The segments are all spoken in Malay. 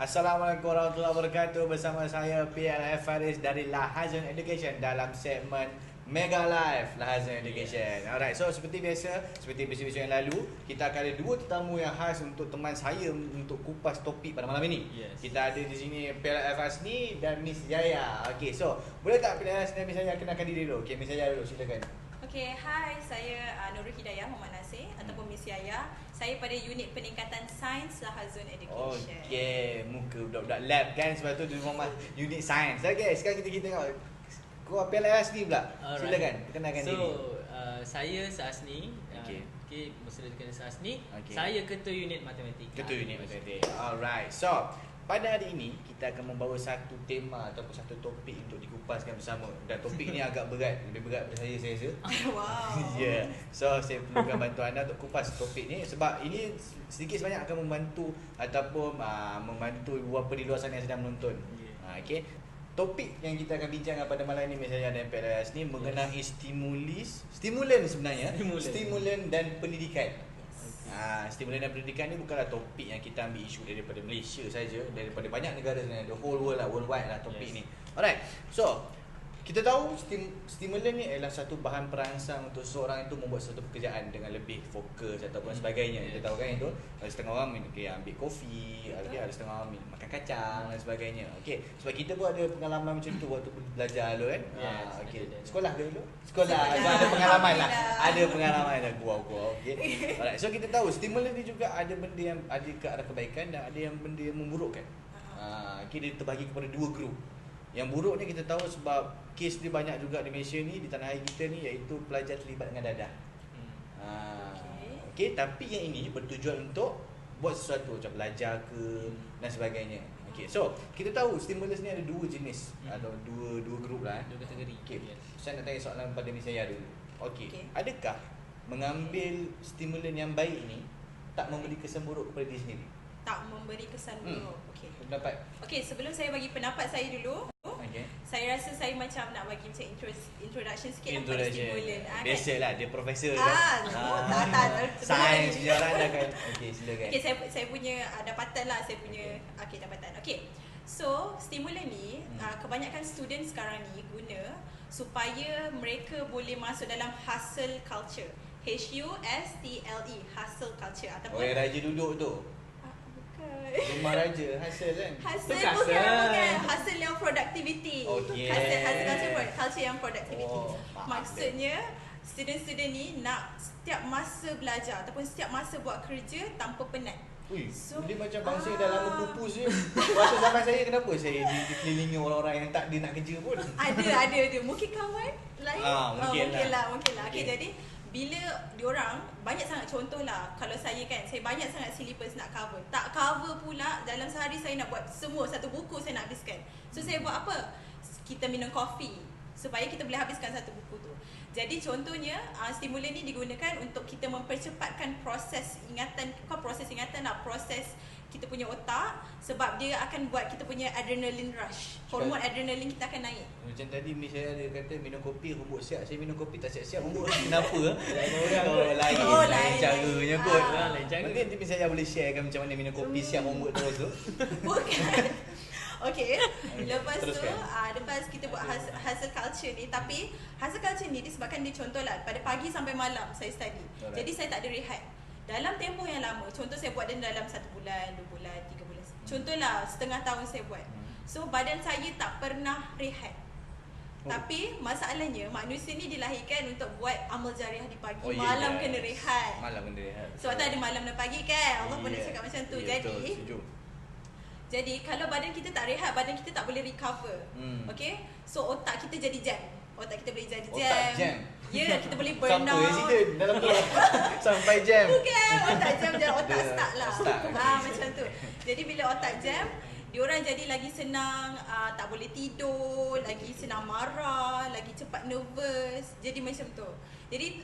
Assalamualaikum warahmatullahi wabarakatuh. Bersama saya PLF Faris dari Lahazan Education dalam segmen Mega Live Lahazan Education. Alright, so seperti biasa, seperti episod-episod yang lalu, kita akan ada dua tetamu yang khas untuk teman saya untuk kupas topik pada malam ini. Yes. Kita ada di sini PLF Hasni dan Miss Jaya. Okey, so boleh tak PLF Hasni dan Miss Jaya kenalkan diri dulu? Okey, Miss Jaya dulu, silakan. Okay, hai, saya Nurul Hidayah Muhammad Nasir ataupun Miss Yaya. Saya pada unit peningkatan sains Lahazun Education. Okey, muka budak-budak lab kan, sebab tu dia memang unit sains. Okey, sekarang kita tengok kau PLS ni pula. Alright. Silakan, kenalkan diri. Saya Sasni. Okey. Bersama dengan Sasni. Okey. Saya ketua unit matematika. Ketua unit matematik. Alright. So, pada hari ini kita akan membawa satu tema ataupun satu topik untuk dikupaskan bersama. Dan topik ni agak berat, lebih berat daripada saya rasa. Wow. Ya. Yeah. So, saya perlukan bantuan anda untuk kupas topik ni sebab ini sedikit sebanyak akan membantu ataupun membantu beberapa di luar sana yang sedang menonton. Yeah. Okey. Topik yang kita akan bincangkan pada malam ini Misalnya dan PLS ni mengenai stimulan sebenarnya. Stimulan dan pendidikan. Stimulan dan pendidikan ni bukanlah topik yang kita ambil isu daripada Malaysia saja, daripada banyak negara sebenarnya, the whole world lah, worldwide lah topik ni. Alright. So, kita tahu stimulan ni adalah satu bahan perangsang untuk seorang itu membuat satu pekerjaan dengan lebih fokus ataupun sebagainya. Kita tahu kan itu, ada setengah orang ambil kopi, ada setengah orang makan kacang dan sebagainya. Okey, sebab kita pun ada pengalaman macam tu waktu belajar dulu kan. Okey. Sekolah ke dulu? Sekolah. So, ada pengalaman lah. Ada pengalaman dah gua. Okey. Alright. So kita tahu stimulan ni juga ada benda yang ada ke arah kebaikan dan ada yang benda yang memburukkan. Okey, dia terbahagi kepada dua grup. Yang buruk ni kita tahu sebab kes dia banyak juga di Malaysia ni, di tanah air kita ni, iaitu pelajar terlibat dengan dadah. Okey, tapi yang ini bertujuan untuk buat sesuatu macam belajar ke dan sebagainya. Okey, so kita tahu stimulus ni ada dua jenis atau dua grup lah. Dua kategori. Okey, Yes. saya nak tanya soalan pada Miss Yaya dulu. Okey, adakah mengambil stimulan yang baik ni tak memberi kesan buruk kepada diri sendiri? Tak memberi kesan buruk. Okey. Pendapat? Okey, sebelum saya bagi pendapat saya dulu, Okey. saya rasa saya macam nak bagi macam introduction sikit pada stimulan. Biasalah, dia profesor tak. Sains je orang dah kan. Okey, silakan. Okey, saya punya dapatan lah, saya punya dapatan. Okey. So, stimulan ni kebanyakan student sekarang ni guna supaya mereka boleh masuk dalam hustle culture. HUSTLE, hustle culture ataupun yang raja duduk tu. bukan. Rumah raja, hasil kan? Hasil Perkasa. bukan. Hasil yang productivity. Okay. Hasil culture yang productivity. Faham. Maksudnya student-student ni nak setiap masa belajar ataupun setiap masa buat kerja tanpa penat. Ui, So, dia macam bangsa dah lama pupus je. Waktu zaman saya kenapa saya dikelilingi orang-orang yang tak dia nak kerja pun? Ada. Mungkin kawan lain. Mungkin lah. Okay, jadi bila diorang banyak sangat, contohlah kalau saya kan, saya banyak sangat syllabus nak cover. Tak cover pula, dalam sehari saya nak buat semua, satu buku saya nak habiskan. So saya buat apa? Kita minum kopi supaya kita boleh habiskan satu buku tu. Jadi contohnya stimulan ni digunakan untuk kita mempercepatkan proses ingatan kita punya otak, sebab dia akan buat kita punya adrenaline rush. Hormon adrenaline kita akan naik. Macam tadi Miss saya ada kata minum kopi rambut siap. Saya minum kopi tak siap-siap rambut. Kenapa? Lain caranya kot. Lain cara. Mungkin nanti Miss saya boleh sharekan macam mana minum kopi siap rambut terus tu. Bukan. Okay. Lepas tu Teruskan. lepas kita buat hustle culture ni, tapi hustle culture ni disebabkan dia contohlah pada pagi sampai malam saya study. Alright. Jadi saya tak ada rehat. Dalam tempoh yang lama, contoh saya buat dia dalam 1 bulan, 2 bulan, 3 bulan. Contohlah setengah tahun saya buat. So badan saya tak pernah rehat. Tapi masalahnya manusia ni dilahirkan untuk buat amal jariah di pagi. Malam kena rehat. Malam kena rehat. Sebab tu ada malam dan pagi kan. Allah pernah cakap macam tu. Jadi kalau badan kita tak rehat, badan kita tak boleh recover. Okay. So otak kita jadi jam. Otak kita boleh jadi jam. Otak jam? Ya, kita boleh burn out. Sampai accident dalam tu. Sampai jam. Bukan, otak jam je, otak stuck lah. Stuck. Macam tu. Jadi bila otak jam, diorang jadi lagi senang tak boleh tidur, lagi senang marah, lagi cepat nervous. Jadi macam tu. Jadi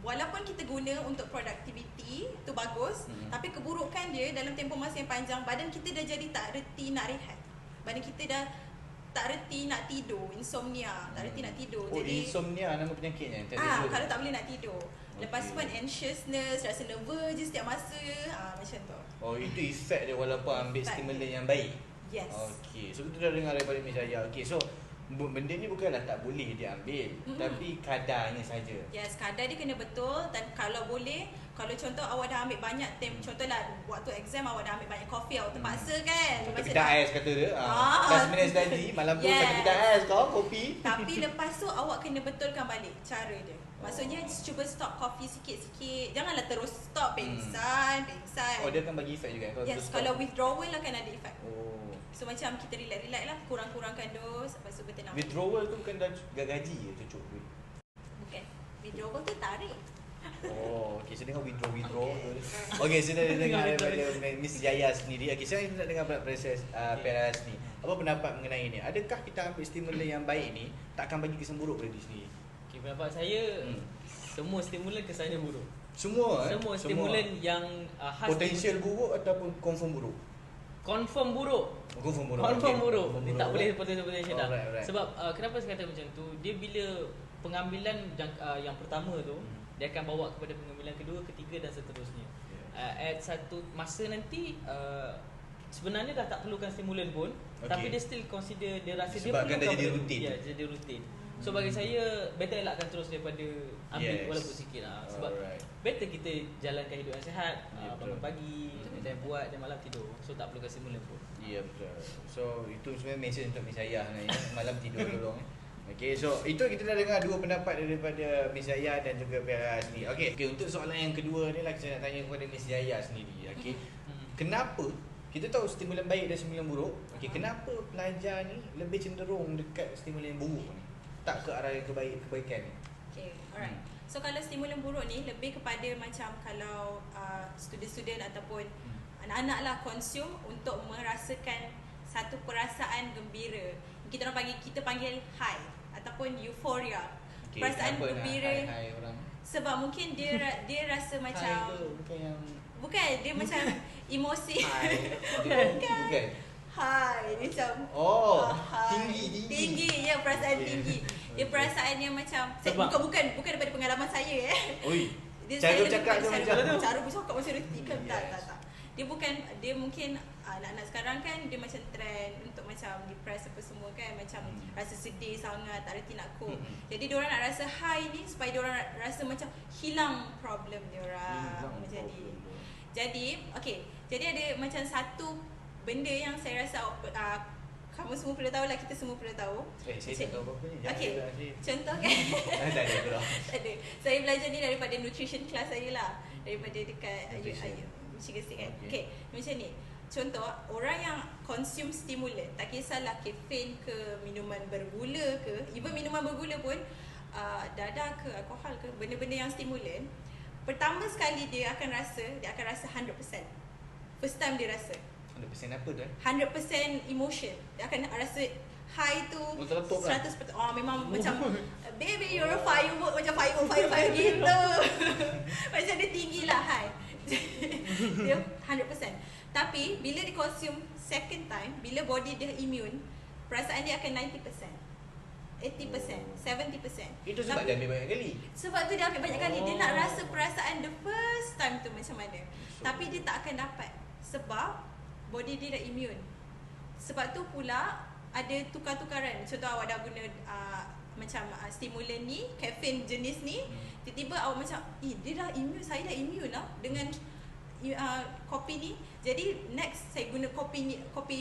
walaupun kita guna untuk productivity tu bagus, tapi keburukan dia dalam tempoh masa yang panjang, badan kita dah jadi tak reti nak rehat. Badan kita dah tak reti nak tidur, insomnia, tak reti nak tidur. Jadi insomnia nama penyakitnya. kalau tak boleh nak tidur. Lepas tu kan anxiousness, rasa nervous je setiap masa, macam tu. Oh, itu efek dia walaupun ambil Efek stimulan dia. yang baik. Yes. Okey, so kita dah dengar daripada Miss Yaya. Okey, so benda ni bukanlah tak boleh dia ambil, tapi kadarnya saja. Yes, kadar dia kena betul. Dan kalau boleh, kalau contoh awak dah ambil banyak contohlah waktu exam awak dah ambil banyak kopi, awak terpaksa kan. Contoh Macam kedai dah- ais kata dia. Ah. Dah sebenarnya tadi malam tu Yes. satu kedai ais kau kopi. Tapi lepas tu awak kena betulkan balik cara dia. Maksudnya cuba stop kopi sikit-sikit. Janganlah terus stop pengsan. Oh, dia akan bagi efek juga kalau Yes, terus kalau stop. withdrawal akan ada efek. Oh. So macam kita relax-relax lah, kurang-kurangkan dos, lepas tu bertenang. Withdrawal tu bukan dah gaji je cucuk duit. Bukan. Withdrawal tu tarik. Oh, okey, saya dengar withdraw. Okey, saya dah dengar daripada Miss Yaya sendiri. Okey, saya nak dengar pula proses Peras ni. Apa pendapat mengenai ni? Adakah kita ambil stimulan yang baik ni tak akan bagi kesan buruk pada diri sendiri? Okay, pendapat saya semua stimulan kesannya buruk. Semua Semua stimulan yang khas potensial buruk ataupun confirm buruk? confirm buruk. Confirm buruk. Confirm Okey. buruk. Confirm Dia buruk, tak boleh kan? potential dah. Alright. Sebab kenapa saya kata macam tu? Dia bila pengambilan yang pertama tu, dia akan bawa kepada pengambilan kedua, ketiga dan seterusnya. At satu masa nanti sebenarnya dah tak perlukan stimulan pun, tapi dia still consider, dia rasa dia Sebabkan dah perlukan jadi benda tu. rutin. Ya, jadi rutin. So bagi saya better elakkan terus daripada ambil walaupun sikit lah. Sebab better kita jalankan hidup yang sihat, bangun pagi dan buat dan malam tidur. So tak perlukan stimulan pun. Ya, betul. So itu sebenarnya message untuk Miss Yaya ni, malam tidur tolong. Okey, so itu kita dah dengar dua pendapat daripada Miss Yaya dan juga Peras ni. Okey, untuk soalan yang kedua ni lah saya nak tanya kepada Miss Yaya sendiri. Okey. Kenapa kita tahu stimulan baik dan stimulan buruk? Okey, kenapa pelajar ni lebih cenderung dekat stimulan yang buruk ni? Tak ke arah yang kebaikan ni? Okay, alright. So kalau stimulan buruk ni lebih kepada macam kalau student-student ataupun anak-anak lah consume untuk merasakan satu perasaan gembira. Kita panggil high ataupun euphoria. Okay, Perasaan kenapa nak gembira high orang? sebab mungkin dia rasa macam High tu bukan yang bukan dia macam emosi. high. Bukan. High dia macam high. Tinggi ya, perasaan Okay. tinggi. Dia perasaan yang macam Sebab- bukan daripada pengalaman saya Oi. Dia Cara saya lebih cakap kepada dia macam cara bercakap macam reti kan. Yes. Tak. Dia mungkin anak-anak sekarang kan dia macam trend untuk macam depressed apa semua kan, macam rasa sedih sangat, tak reti nak cope. Jadi diorang nak rasa high ni supaya diorang rasa macam hilang problem diorang. Jadi jadi ada macam satu benda yang saya rasa kamu semua perlu tahu lah, kita semua perlu tahu. Saya tak tahu apa-apa ni. Okey. Contoh kan. Tak ada pula. Tak ada. Saya belajar ni daripada nutrition class saya lah. Daripada dekat Nutrition. Michigan State kan. Okay. Okay. Macam ni. Contoh, orang yang consume stimulan, tak kisahlah kafein ke, minuman bergula ke, even minuman bergula pun, dadah ke, alkohol ke, benda-benda yang stimulan, pertama sekali dia akan rasa 100%. First time dia rasa 100% apa tu 100% emotion. Dia akan rasa high tu terletup lah. 100%. Memang macam baby you're a firework, macam firework gitu. Macam dia tinggi lah high. Dia 100%. Tapi bila dia consume second time, bila body dia immune, perasaan dia akan 90%, 80%, 70%. Itu sebab dia ambil banyak kali. Sebab tu dia ambil banyak kali. Dia nak rasa perasaan the first time tu macam mana. Tapi dia tak akan dapat sebab body dia dah immune. Sebab tu pula ada tukar-tukaran. Contoh awak dah guna macam stimulan ni, kafein jenis ni, tiba-tiba awak macam dia dah immune, saya dah immune lah dengan kopi ni. Jadi next saya guna kopi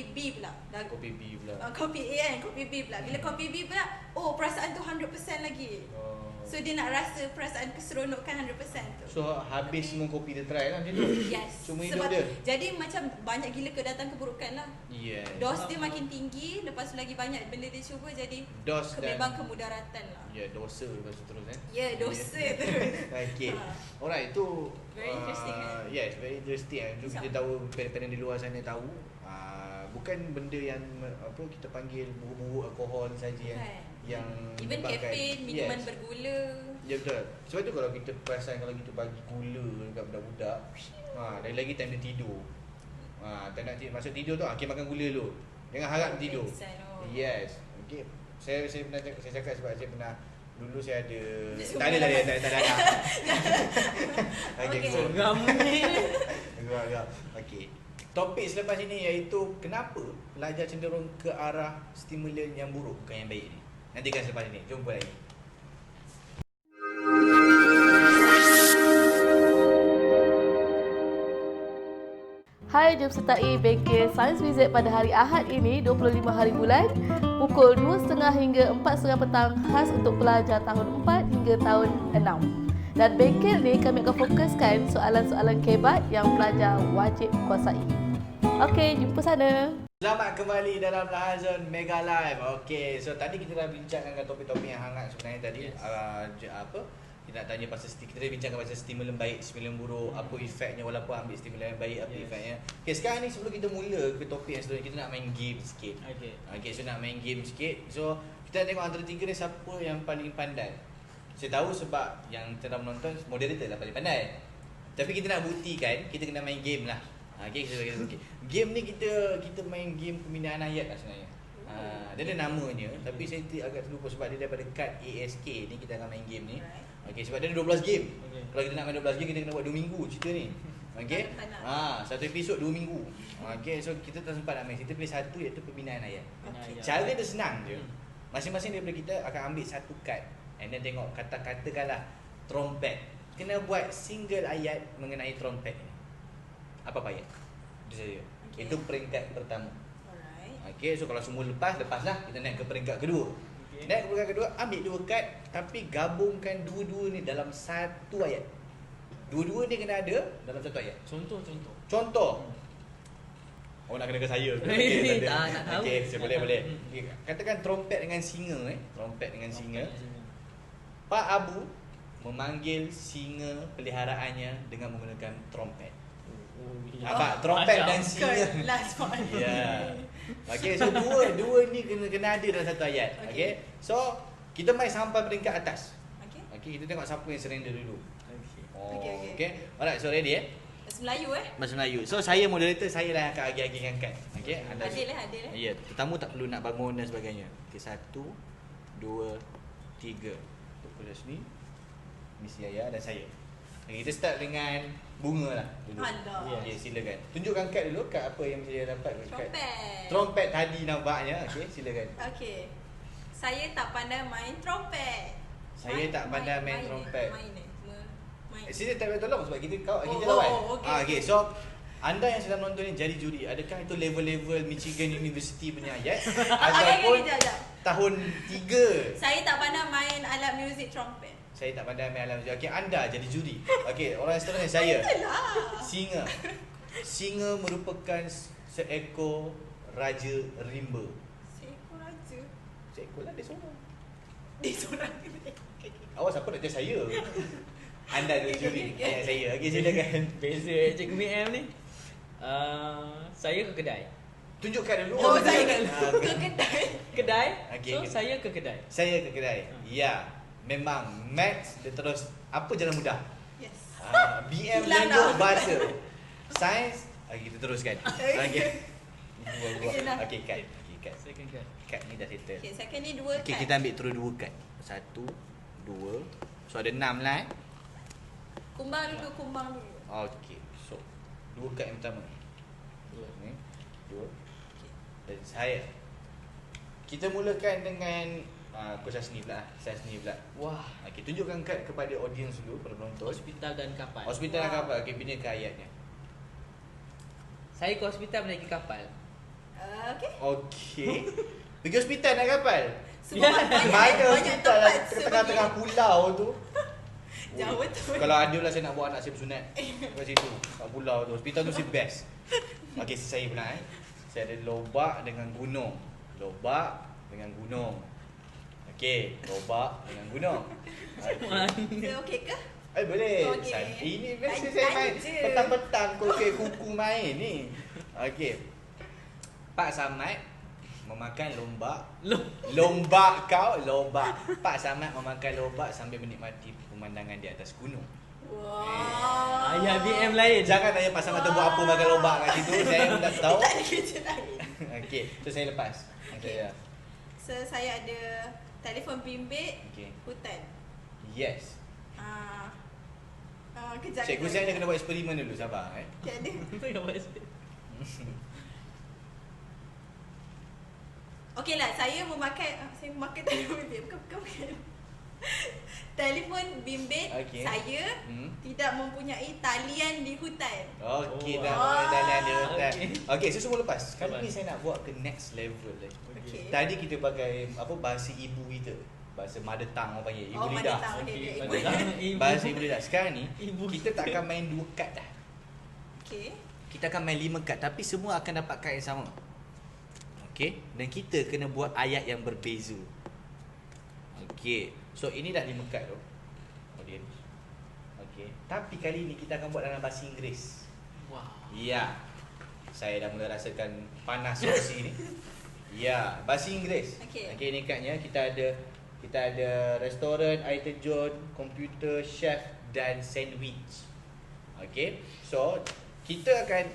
B pula. Kopi B pula. Kopi A kan, kopi B pula. Bila kopi B pula, perasaan tu 100% lagi. So dia nak rasa perasaan keseronokan 100% tu. So habis semua kopi dia try lah macam tu. Yes. Semua hidup Sebab dia. jadi macam banyak gila kedatang keburukan lah. Yes. Dos dia makin tinggi, lepas tu lagi banyak benda dia cuba, jadi Dos dan memang kemudaratan lah. ya, dosa lepas tu terus Ya, dosa terus. Okay. Alright, itu Very interesting kan? Yes, very interesting. Itu kita tahu pen di luar sana tahu bukan benda yang apa kita panggil buruk-buruk alkohol saja yang even menyebabkan- kafein, minuman bergula. Ya betul. Sebab tu kalau kita perasan kalau kita bagi gula dekat budak-budak, dari lagi time dia tidur. Tak nak masuk tidur tu, makan gula dulu. Jangan harap tidur. Pengsan, Yes. Okey. Saya pernah saya cakap sebab saya pernah dulu saya ada tak Semua ada dah tak ada. Okey. Okay. So, Geram ni. Okey. Topik selepas ini iaitu kenapa pelajar cenderung ke arah stimulan yang buruk bukan yang baik ni. Nantikan selepas ini. Jumpa lagi. Hai, jom sertai Bengkel Science Visit pada hari Ahad ini 25 hari bulan pukul 2.30 hingga 4.30 petang khas untuk pelajar tahun 4 hingga tahun 6. Dan bengkel ni kami akan fokuskan soalan-soalan kebat yang pelajar wajib kuasai. Okey, jumpa sana. Selamat kembali dalam Lahazan Mega Live. Okey, so tadi kita dah bincangkan topik-topik yang hangat sebenarnya tadi. Kita nak tanya pasal kita dah bincangkan pasal stimulan baik, stimulan buruk, apa efeknya walaupun ambil stimulan yang baik, apa efeknya. Okey, sekarang ni sebelum kita mula ke topik yang seterusnya, kita nak main game sikit. Okey, so nak main game sikit. So, kita nak tengok antara tiga ni siapa yang paling pandai. Saya tahu sebab yang tengah menonton moderator lah paling pandai. Tapi kita nak buktikan, kita kena main game lah. Okey, okay. Game ni kita main game pembinaan ayat lah sebenarnya. Dia ada namanya, tapi saya agak terlupa sebab dia daripada kad ASK ni kita akan main game ni. Okey, sebab dia ada 12 game. Kalau kita nak main 12 game, kita kena buat 2 minggu cerita ni. Okey. Satu episod 2 minggu. Okey, so kita tak sempat nak main. Kita pilih satu iaitu pembinaan ayat. Cara dia senang je. Masing-masing daripada kita akan ambil satu kad. And then tengok katakanlah trompet. Kena buat single ayat mengenai trompet ni. Apa ayat? Itu saja. Itu peringkat pertama. Okey, so kalau semua lepaslah kita naik ke peringkat kedua. Naik ke peringkat kedua, ambil 2 kad tapi gabungkan dua-dua ni dalam satu ayat. Dua-dua ni kena ada dalam satu ayat. Contoh. Oh, nak kena ke saya. Okey, nak tahu. Okey, saya boleh. Okay. Katakan trompet dengan singa Trompet dengan singa. Pak Abu memanggil singa peliharaannya dengan menggunakan trompet. Nampak? Trompet dan singa. Last one. Ya. Okey, so dua ni kena ada dalam satu ayat. Okey. So, kita main sampai peringkat atas. Okey, kita tengok siapa yang surrender dulu. Okey. Alright, so ready Bahasa Melayu Bahasa Melayu. So, saya moderator, saya lah yang akan agih-agihkan kad. Okey. Adil lah. Ya, tetamu tak perlu nak bangun dan sebagainya. Okey, 1 2 3. Pada sini. Miss Yaya dan saya. Okay, kita start dengan bunga lah dulu. Okay, silakan. Tunjukkan kad dulu, kad apa yang saya dapat. Trompet tadi nampaknya. Okay, silakan. Okay. Saya tak pandai main trompet. Saya tak pandai main trompet. Main. Sini tak boleh tolong sebab kita lawan. Okay. Okay, so anda yang sedang menonton ni jadi juri. Adakah itu level-level Michigan University punya ayat? Ataupun tahun 3? Saya tak pandai main alat muzik trompet. Saya tak pandai main alat muzik. Okey, anda jadi juri. Okey, orang seterusnya saya. Singa merupakan seekor raja rimba. Seekor raja? Seekor lah, dia seorang. Dia seorang. Awas apa nak tanya saya? Anda jadi juri. Ayat saya. Okey, silakan. Beza Cikgu BM ni. Saya ke kedai. Tunjukkan dulu. Saya ke kedai. Okay, So saya ke kedai. Saya ke kedai. Ya. Memang maths dia terus apa jalan mudah. Yes. BM language bahasa. Sains kita teruskan. Okey. Okey, kad. Second card. Kad ni dah settle. Okay, second ni 2 kad. Okey, kita ambil terus 2 kad. 1 2. So ada 6 lah Kumbang dulu. Okey. So 2 kad yang pertama. 2 ni. 2. Dan saya. Kita mulakan dengan Coach Hasni pula. Wah. Okey, tunjukkan kad kepada audience dulu, pada penonton. Hospital dan kapal. Hospital dan kapal. Okey, bina ke ayatnya. Saya ke hospital menaiki kapal. Okay. Pergi hospital naik kapal. Sebab banyak hospital tempat tengah-tengah pulau tu. Jauh betul. Kalau ada lah saya nak bawa anak saya bersunat kat situ, kat pulau tu. Hospital tu si best. Okey, saya pula Saya ada lobak dengan gunung. Okey, lobak dengan gunung. Okey ke? Boleh. Okey. Ini biasa saya main petang-petang kuku main ni. Okey. Pak Samad memakan lombak. Pak Samad memakan lombak sambil menikmati pemandangan di atas gunung. Wow. Ayah BM lain. Jangan tanya Pak Samad tu buat apa makan lombak kat situ. Saya pun tak tahu. Tak ada kerja lain. Okey, so saya lepas. Okay. So saya ada telefon bimbit, hutan. Yes. Kejap. Cikgu saya kena buat eksperimen dulu, sabar Okay, ada. Tengok buat SP. Okey lah, saya memakai bukan. Telefon bimbit Okey. saya tidak mempunyai talian di hutan. Okey, Oh, dah wow. mulai talian dia hutan. Okey. Okey, so semua lepas. Kali Lepas. ni saya nak buat ke next level lagi. Okey. Tadi kita pakai bahasa ibu kita. Bahasa mother tongue orang panggil, ibu Oh, lidah. mother tongue. Okey, Okey, ibu. ibu. Bahasa ibu lidah. Sekarang ni Ibu. kita tak akan main 2 kad dah. Okey. Kita akan main 5 kad tapi semua akan dapat kad yang sama. Okey, dan kita kena buat ayat yang berbeza. Okey. So ini dah 5 kad tu. Audience. Okey. Tapi kali ni kita akan buat dalam bahasa Inggeris. Wow. Ya. Saya dah mula rasakan panas kursi ni. Ya, bahasa Inggeris. Okey. Okey, ni kadnya kita ada restoran, air terjun, komputer, chef dan sandwich. Okey. So, kita akan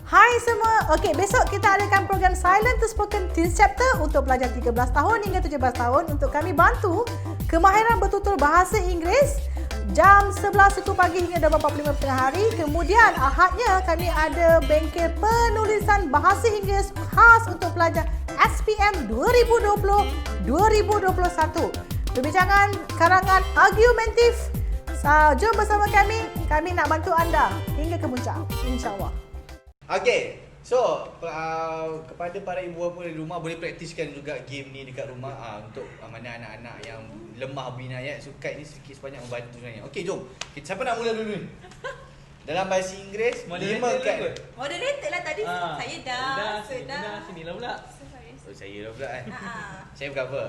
Hai semua. Okey, besok kita adakan program Silent to Spoken Teens Chapter untuk pelajar 13 tahun hingga 17 tahun untuk kami bantu kemahiran bertutur bahasa Inggeris jam 11.00 pagi hingga 12.45 tengah hari. Kemudian Ahadnya kami ada bengkel penulisan bahasa Inggeris khas untuk pelajar SPM 2020-2021. Perbincangan karangan argumentatif. Jom bersama kami nak bantu anda hingga ke puncak, insya-Allah. Okey. So, kepada para ibu bapa di rumah boleh praktiskan juga game ni dekat rumah untuk mana anak-anak yang lemah binayat sukat ni sedikit sebanyak membantu sebenarnya. Okey, jom. Siapa nak mula dulu ni? Dalam bahasa Inggeris, 5 kad. Moderator lah tadi. Saya dah. Sini lah pula. Sorry. Oh, saya dah pula kan. Ah. Saya bukan apa?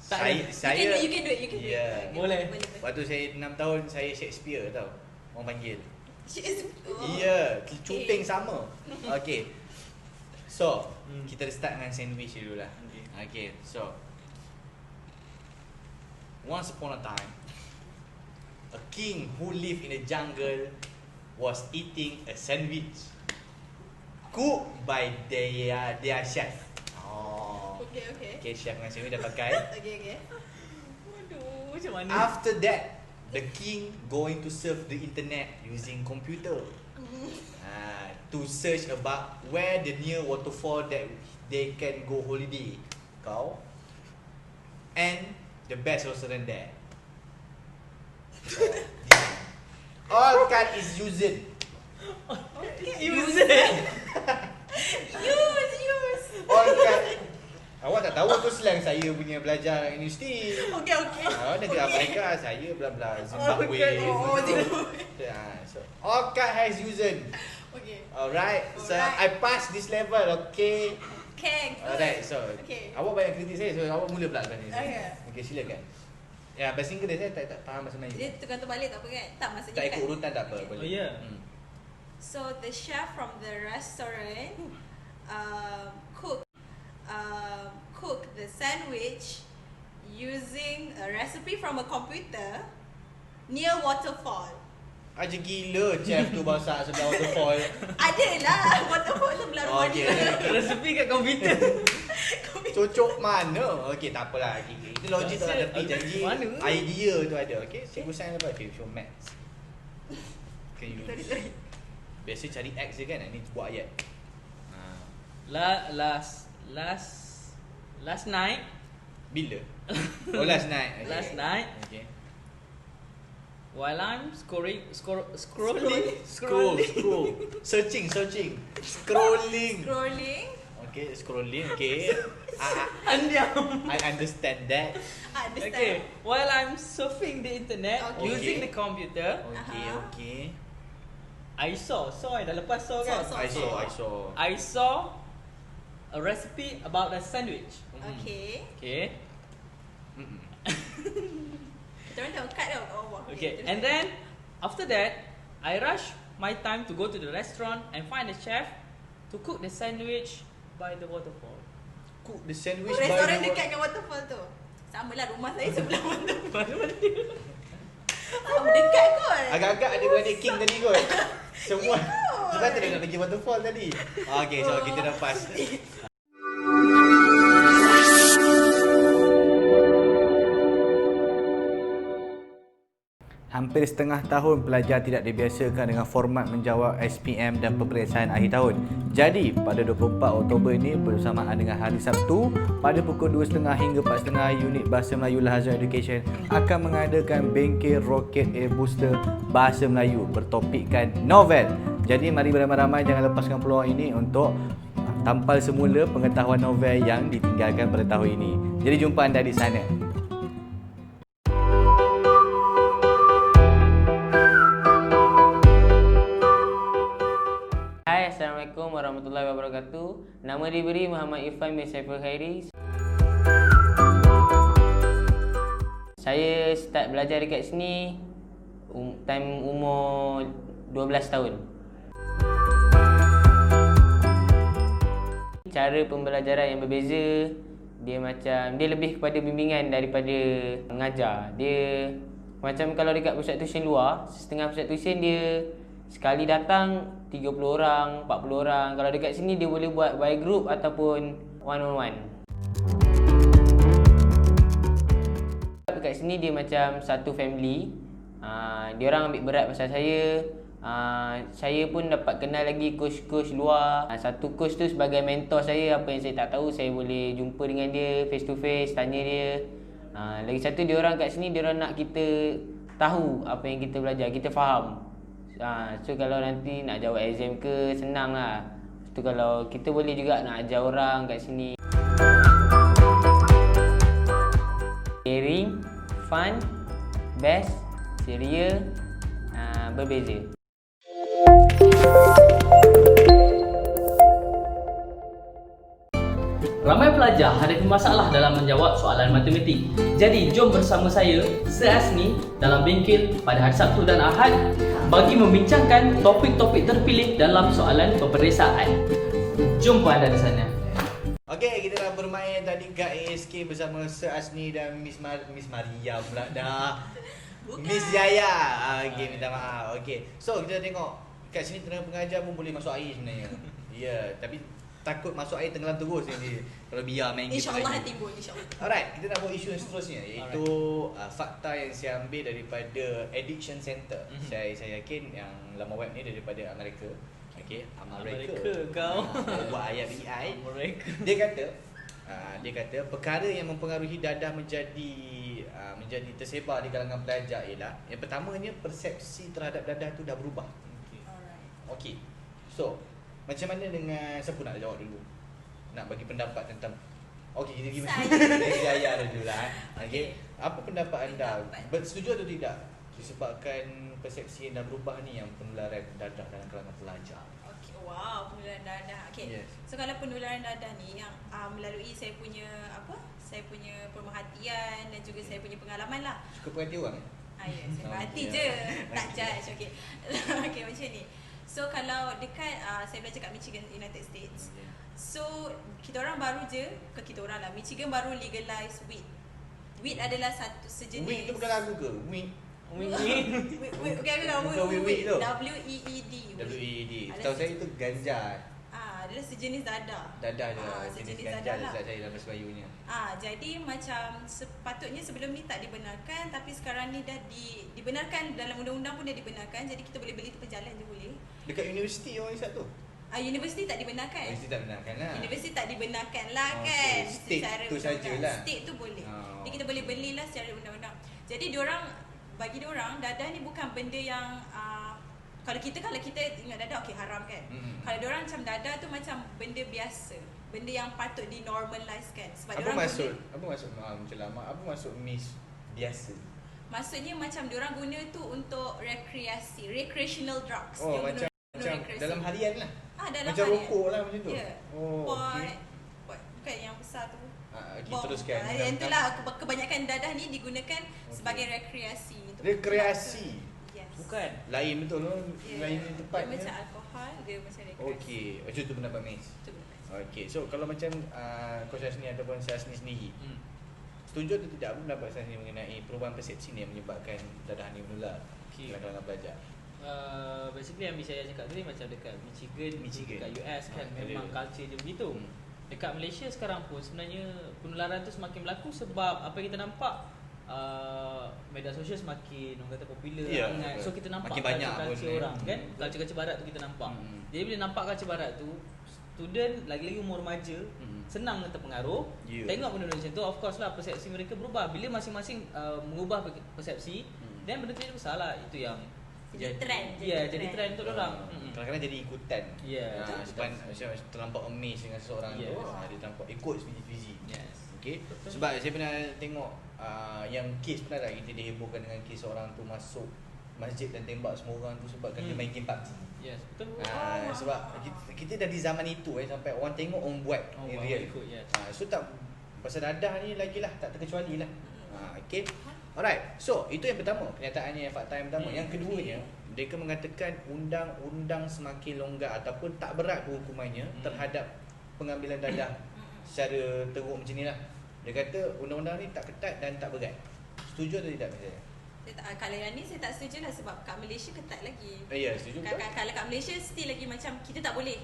Tak Saya You can do it. Ya. Boleh. Waktu saya 6 tahun saya Shakespeare tau. Orang panggil. Oh. Ya, cuping sama. Okey. So, kita start dengan sandwich dulu lah. Okey, so once upon a time, a king who lived in the jungle was eating a sandwich cooked by their chef. Oh. Okay. Okay, chef dengan sandwich dah pakai. Okay. Aduh, macam mana? After that, the king going to surf the internet using computer to search about where the near waterfall that they can go holiday. Kau and the best restaurant there. All card is used. Use All card. Awak tak tahu tu slang saya punya belajar universiti. Okay. Negara Amerika, saya bla bla Zimbabwe. Zimbabwe. So all card has used. Okay. Alright, so I Alright. pass this level, okay? Okay, good. Alright, so Okay. awak banyak kritik saya, so awak mula pula lepas ni. Okay. Okay, silakan. Ya, bahasa Inggeris saya tak faham bahasa Melayu. Dia tukar terbalik tak apa kan? Tak maksudnya Tak kan. ikut urutan tak apa, Okay. boleh. Oh, ya. So the chef from the restaurant cook the sandwich using a recipe from a computer near waterfall. Aja gila chef tu masak sebelah waterfall. Adalah waterfall sebelah rumah Okey. dia. Resepi kat komputer. Cocok mana? Okey, tak apalah. Itu logik tak ada tepi janji. Mana? Idea tu ada. Okey, cikgu sains apa? Okay, show maths. Can you Sorry. biasa cari X je kan? Ni buat ayat. Last night. Bila? Oh, last night. Okay. Last night. Okay. While I'm scrolling. Scroll. Searching. Scrolling. Okay, scrolling. Okay. Andiam. I understand that. Understand? Okay. While I'm surfing the internet Okay. using the computer, Okay. I saw dah lepas saw kan? Saw. I saw. I saw a recipe about a sandwich. Okay. Okay. Kita orang tengok kad tau kat bawah. Okay. terus. And then after that, I rush my time to go to the restaurant and find a chef to cook the sandwich by the waterfall. Cook the sandwich Restoran by the dekat dengan waterfall tu. Sama lah rumah saya sebelah waterfall. Mana dia? Sama dekat kot. Agak-agak ada beradik king tadi kot. Semua. Ikut. Sebab tu dia nak pergi waterfall tadi. Okay, so kita dah pass. hampir setengah tahun pelajar tidak dibiasakan dengan format menjawab SPM dan peperiksaan akhir tahun. Jadi, pada 24 Oktober ini bersamaan dengan hari Sabtu, pada pukul 2.30 hingga 4.30, unit Bahasa Melayu Al-Azhar Education akan mengadakan bengkel roket air booster Bahasa Melayu bertopikkan novel. Jadi, mari beramai-ramai jangan lepaskan peluang ini untuk tampal semula pengetahuan novel yang ditinggalkan pada tahun ini. Jadi, jumpa anda di sana. Hai, Assalamualaikum warahmatullahi wabarakatuh. Nama diberi Muhammad Irfan bin Saiful Khairi. Saya start belajar dekat sini time umur 12 tahun. Cara pembelajaran yang berbeza. Dia lebih kepada bimbingan daripada mengajar. Dia macam kalau dekat pusat tuition luar, setengah pusat tuition dia sekali datang 30 orang, 40 orang. Kalau dekat sini dia boleh buat by group ataupun one on one. Dekat sini dia macam satu family. Dia orang ambil berat pasal saya. Saya pun dapat kenal lagi coach-coach luar. Satu coach tu sebagai mentor saya. Apa yang saya tak tahu saya boleh jumpa dengan dia face to face, tanya dia. Lagi satu dia orang kat sini dia orang nak kita tahu apa yang kita belajar, kita faham. So kalau nanti nak jawab exam ke senang lah. Tu kalau kita boleh juga nak ajar orang kat sini. Caring, fun, best, ceria, berbeza. Ramai pelajar hadapi masalah dalam menjawab soalan matematik. Jadi, jom bersama saya, Seasni, dalam bengkel pada hari Sabtu dan Ahad bagi membincangkan topik-topik terpilih dalam soalan peperiksaan. Jumpa anda di sana. Okey, kita dah bermain tadi kat ASK bersama Seasni dan Miss Maria pula dah. Miss Yaya. Okey, minta maaf. Okey. So, kita tengok kat sini tenaga pengajar pun boleh masuk air sebenarnya. Ya, tapi takut masuk air tenggelam terus ni kalau biar main game. InsyaAllah timbul, insyaAllah. Alright, kita nak buat isu yang seterusnya iaitu fakta yang saya ambil daripada Addiction Center. Saya yakin yang laman web ni daripada Amerika. Okey, Amerika kau. Buat ayat BI. Amerika. Dia kata perkara yang mempengaruhi dadah menjadi tersebar di kalangan pelajar ialah yang pertamanya persepsi terhadap dadah tu dah berubah. Okey. So, macam mana dengan siapa nak jawab dulu? Nak bagi pendapat tentang okey, kita pergi Yaya dulu lah. Okey. Apa pendapat anda? Setuju atau tidak disebabkan persepsi yang dah berubah ni yang penularan dadah dalam kalangan pelajar? Okey, wow, penularan dadah. Okey. Yes. So kalau penularan dadah ni yang melalui saya punya pemerhatian dan juga saya punya pengalaman lah. Suka perhati orang? Ya, saya perhati je. Tak judge. Okey. Okey, macam ni. So kalau dekat saya belajar kat Michigan, United States. So kita orang baru je, Michigan baru legalize weed. Weed adalah satu sejenis. Weed tu bukan lagu ke? Weed. Okey, aku tahu weed tu. WEED. WEED. Tahu saya itu ganja. Adalah sejenis dadah. Dadah je. Sejenis Jenis dadah ganja lah. saya dalam bahasa Melayunya. Jadi macam sepatutnya sebelum ni tak dibenarkan, tapi sekarang ni dah dibenarkan dalam undang-undang pun dah dibenarkan. Jadi kita boleh beli tepi jalan je boleh. Dekat universiti orang isap tu? Universiti tak dibenarkan. Universiti tak benarkan lah. Universiti tak dibenarkan lah kan. State Secara tu sajalah. State tu boleh. Jadi kita boleh belilah secara undang-undang. Jadi bagi diorang dadah ni bukan benda yang kalau kita ingat dadah okey haram kan. Kalau diorang macam dadah tu macam benda biasa. Benda yang patut di-normalizekan. Sebab Apa maksud macam lama? Apa maksud miss biasa? Maksudnya macam diorang guna tu untuk rekreasi, recreational drugs. Oh, macam dalam harian lah. Dalam macam harian. rokok lah macam tu. Ya. Okey. Bukan yang besar tu. Kita teruskan. Yang itulah kebanyakan dadah ni digunakan sebagai rekreasi. Rekreasi. Yes. Bukan. Lain betul loh. Lain Dia tepatnya. macam alkohol, dia macam rekreasi. Okey, macam tu pendapat Miss. Itu benar. Okey, so kalau macam Coach Asni ataupun saya sendiri, setuju atau tidak apa pendapat saya mengenai perubahan persepsi ni yang menyebabkan dadah ni menular dalam kalangan pelajar? Basically yang saya cakap tadi macam dekat Michigan. Dekat US kan memang culture dia begitu. Dekat Malaysia sekarang pun sebenarnya penularan tu semakin berlaku sebab apa yang kita nampak media sosial semakin orang kata popular Ya, sangat. So kita nampak makin banyak culture pun, orang kan. Culture barat tu kita nampak. Hmm. Jadi bila nampak culture barat tu, student lagi-lagi umur remaja senang nak terpengaruh. Ya. Tengok benda macam tu, of course lah persepsi mereka berubah. Bila masing-masing mengubah persepsi, dan benda tu jadi besar lah. Itu yang Jadi trend, Ya, jadi trend untuk orang. Kadang-kadang jadi ikutan. Ya, Sebab macam terlampau amazed dengan seseorang tu, Yes. dia terlampau ikut sebiji-biji. Yes. Okay. Sebab saya pernah tengok yang kes, pernah tak kita dihebohkan dengan kes orang tu masuk masjid dan tembak semua orang tu sebab dia main game PUBG. Yes, betul. Sebab kita dah di zaman itu sampai orang tengok orang buat in Orang real. ikut, yes. So tak, pasal dadah ni lagi lah, tak terkecuali lah. Okay. Alright. So itu yang pertama, kenyataannya, yang fakta yang pertama. Yang keduanya, mereka mengatakan undang-undang semakin longgar ataupun tak berat hukumannya terhadap pengambilan dadah secara teruk macam ni lah. Dia kata undang-undang ni tak ketat dan tak berat. Setuju atau tidak misalnya? Kalau yang ni saya tak setuju lah sebab kat Malaysia ketat lagi. Ya, setuju betul. Kalau kat Malaysia still lagi macam kita tak boleh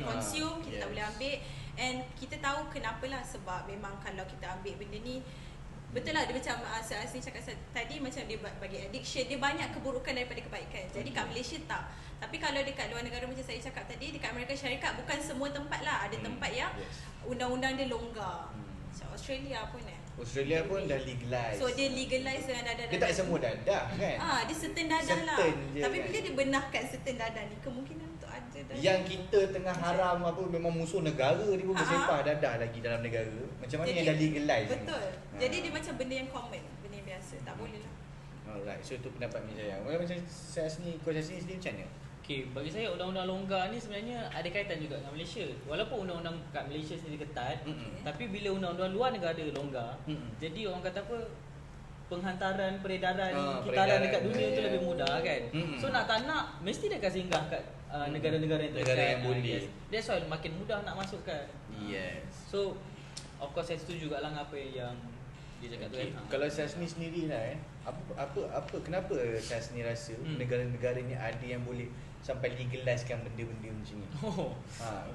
consume, kita tak boleh ambil, and kita tahu kenapalah, sebab memang kalau kita ambil benda ni, betul lah, dia macam Asni cakap tadi, macam dia bagi addiction, dia banyak keburukan daripada kebaikan. Jadi kat Malaysia tak. Tapi kalau dekat luar negara macam saya cakap tadi, dekat Amerika Syarikat bukan semua tempat lah, ada tempat yang undang-undang dia longgar. Macam Australia pun Australia pun dah legalize. So dia legalize dengan dadah. Dia tak semua dadah kan? Dia certain dadah lah. Certain je Tapi kan? bila dia benarkan certain dadah ni, kemungkinan untuk ada dadah. Yang kita tengah haram apa, memang musuh negara, dia pun bersepah dadah lagi dalam negara. Macam mana yang dah legalize betul. ni? Jadi dia macam benda yang common, benda yang biasa. Tak boleh lah. Alright, so itu pendapat saya. Macam saya sini, Coach Asni sendiri macam mana? Okay, bagi saya undang-undang longgar ni sebenarnya ada kaitan juga dengan Malaysia. Walaupun undang-undang kat Malaysia sendiri ketat, tapi bila undang-undang luar negara longgar, jadi orang kata apa, penghantaran, peredaran kitaran dekat dunia tu lebih mudah kan. So nak tak nak mesti dia akan singgah kat negara-negara yang terdekat. Negara yang boleh. Yes. That's why makin mudah nak masukkan. Yes. So of course saya setuju juga lah dengan apa yang dia cakap tu Okay. kan. Kalau Syazni sendiri lah kenapa Syazni rasa negara-negara ni ada yang boleh sampai legalizekan benda-benda macam ni?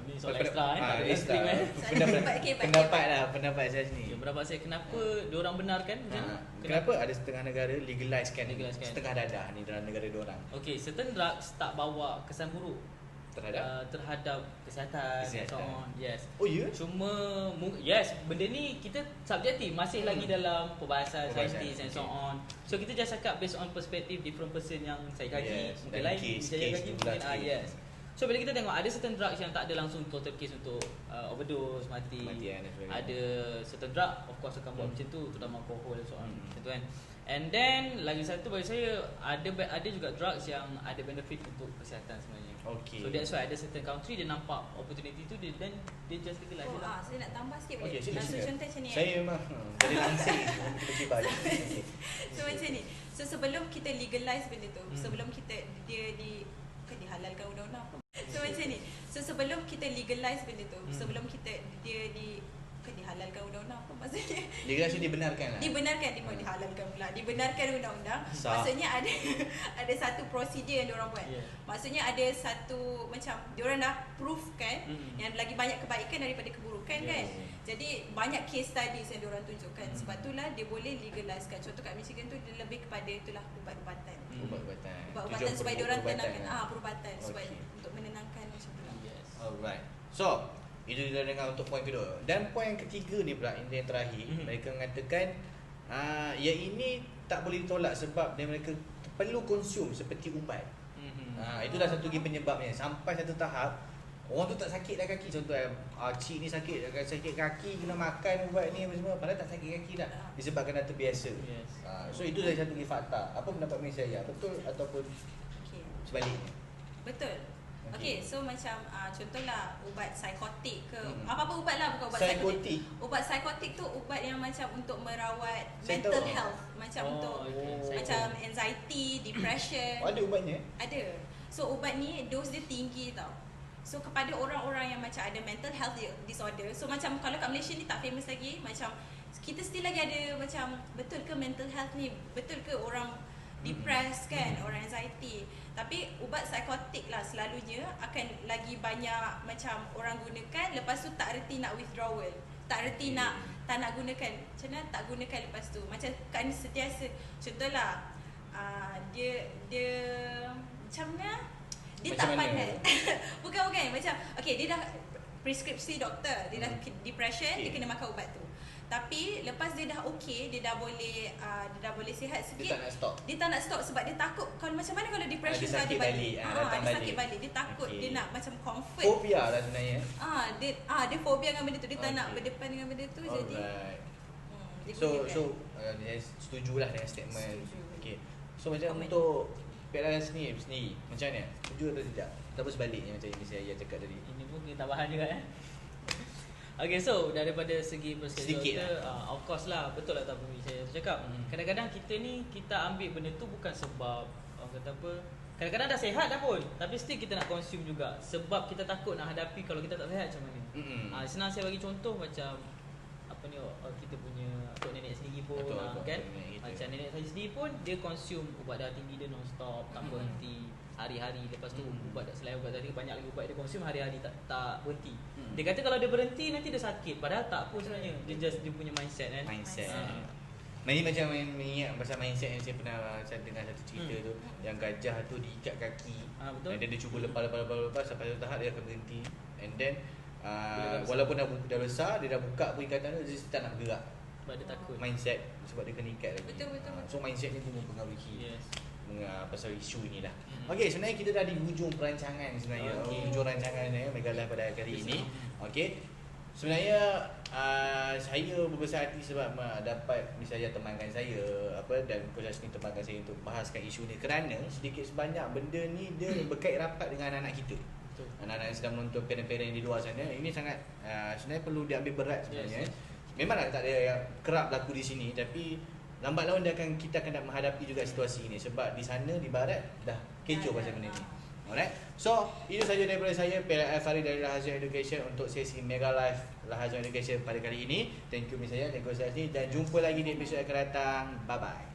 Ni soal extra tak ada extra. ekstrim Pendapat Syazni. Okay, pendapat saya kenapa diorang benarkan macam ni? Kenapa ada setengah negara legalizekan Legalizekan. setengah dadah ni dalam negara diorang Okay, certain drugs tak bawa kesan buruk terhadap kesihatan and so on. Yes. Oh ya? Cuma yes, benda ni kita subjektif, masih lagi dalam perbahasan saintis and so on. So kita just cakap based on perspektif different person yang saya kaji, mungkin dan lain case saya kaji tu pula mungkin yes. So bila kita tengok ada certain drugs yang tak ada langsung total case untuk overdose, Kematian dan sebagainya. ada certain drug of course akan buat macam tu, terutama alkohol dan so on. Macam tu kan. And then lagi satu bagi saya ada juga drugs yang ada benefit untuk kesihatan sebenarnya. Okay. So that's why ada certain country dia nampak opportunity tu, dia just legalize je lah. Saya nak tambah sikit boleh? Okay, sila. Contoh macam ni. Saya memang jadi langsing kita baju. So macam ni. So sebelum kita legalize benda tu, sebelum kita bukan dihalalkan undang-undang apa. So macam ni. So sebelum kita legalize benda tu, sebelum kita bukan dihalalkan undang-undang apa maksudnya? Legalize dibenarkan lah. Dibenarkan, dihalalkan pula. Dibenarkan undang-undang. Sah. Maksudnya ada satu prosedur yang diorang buat. Yeah. Maksudnya ada satu macam diorang dah proof kan yang lagi banyak kebaikan daripada keburukan kan. Jadi banyak case studies yang diorang tunjukkan. Sebab itulah dia boleh legalizekan. Contoh kat Michigan tu dia lebih kepada itulah ubat-ubatan. Ubat-ubatan supaya diorang tenangkan perubatan supaya untuk menenangkan macam tu. Yes. Alright. So, itu kita dengar untuk poin kedua. Dan poin yang ketiga ni pula, yang terakhir, mereka mengatakan yang ini tak boleh ditolak sebab mereka perlu konsum seperti ubat. Itulah satu lagi penyebabnya. Sampai satu tahap orang tu tak sakit dah kaki. Contoh cik ni sakit kaki, kena makan ubat ni apa semua, padahal tak sakit kaki dah, disebabkan dah terbiasa. Yes. So itu dah satu lagi fakta. Apa pendapat saya? Betul ataupun sebaliknya? Betul. Okay, so macam contohlah ubat psikotik ke apa-apa ubat lah, bukan ubat psikotik. Ubat psikotik tu ubat yang macam untuk merawat mental health, macam untuk macam anxiety, depression. Ada ubatnya? Ada. So ubat ni dos dia tinggi tau. So kepada orang-orang yang macam ada mental health disorder, so macam kalau kat Malaysia ni tak famous lagi, macam kita still lagi ada macam betul ke mental health ni, betul ke orang depressed kan, orang anxiety. Tapi ubat psikotik lah selalunya akan lagi banyak macam orang gunakan, lepas tu tak reti nak withdrawal, tak reti nak tak nak gunakan, macam mana tak gunakan lepas tu. Macam kan sentiasa, contohlah dia macam mana, dia Macam tak mana? pandai. bukan macam okay, dia dah preskripsi doktor, dia dah depression, dia kena makan ubat tu. Tapi lepas dia dah okey, dia dah boleh sihat sikit. Dia tak nak stop. Dia tak nak stop sebab dia takut kalau macam mana kalau depression Dia sakit balik, datang dia balik. sakit balik. Dia takut, Okey. dia nak macam comfort. Fobia lah sebenarnya. Dia fobia dengan benda tu. Dia tak nak Okey. berdepan dengan benda tu. Jadi Alright. dia So gunakan. saya setujulah dengan statement. Setuju. Okay. So macam Comment. untuk PLS ni sendiri macam mana? Setuju atau tidak? Ataupun sebaliknya macam yang saya cakap tadi. Ini pun kena tambahan juga Okay, so daripada segi perspektif Sedikit doktor, of course lah, betul lah tak apa saya cakap. Kadang-kadang kita ambil benda tu bukan sebab orang kata apa, kadang-kadang dah sihat dah pun, tapi still kita nak consume juga sebab kita takut nak hadapi kalau kita tak sihat macam mana. Senang saya bagi contoh macam apa ni, kita punya atuk nenek sendiri pun Atuk kan, nenek kita. macam nenek saya sendiri pun dia consume ubat darah tinggi dia non-stop, tak berhenti hari-hari. Lepas tu ubat selain ubat tadi banyak lagi ubat dia consume hari-hari tak berhenti. Dia kata kalau dia berhenti nanti dia sakit, padahal tak pun sebenarnya. Dia punya mindset kan. Mindset. Ah. Ini macam mengingat pasal mindset yang saya pernah dengar satu cerita tu, yang gajah tu diikat kaki. Betul. And then dia cuba lepas sampai satu tahap dia akan berhenti. And then Bila dah besar. walaupun dah besar, dia dah buka pun ikatan tu, dia tak nak bergerak. Sebab dia takut. Mindset sebab dia kena ikat lagi. Betul. So mindset ni pun mempengaruhi Yes. pasal isu inilah. Okey, sebenarnya kita dah di hujung perancangan sebenarnya. Hujung rancangan Mega Live pada kali ini. Okey. Sebenarnya saya berbesar hati sebab dapat misalnya temankan saya dan Coach Asni temankan saya untuk bahaskan isu ni kerana sedikit sebanyak benda ni dia berkait rapat dengan anak-anak kita. Betul. Anak-anak yang sedang menonton parent-parent di luar sana, ini sangat sebenarnya perlu diambil berat sebenarnya. Yes. Memanglah tak ada yang kerap berlaku di sini, tapi lambat laun kita akan nak menghadapi juga situasi ini sebab di sana di barat dah kecoh pasal benda ni. Alright. So, itu saja daripada saya, PLF Farid dari Lahazan Education untuk sesi Mega Live Lahazan Education pada kali ini. Thank you Miss saya, thank you Ustaz Asni, dan jumpa lagi di episod akan datang. Bye bye.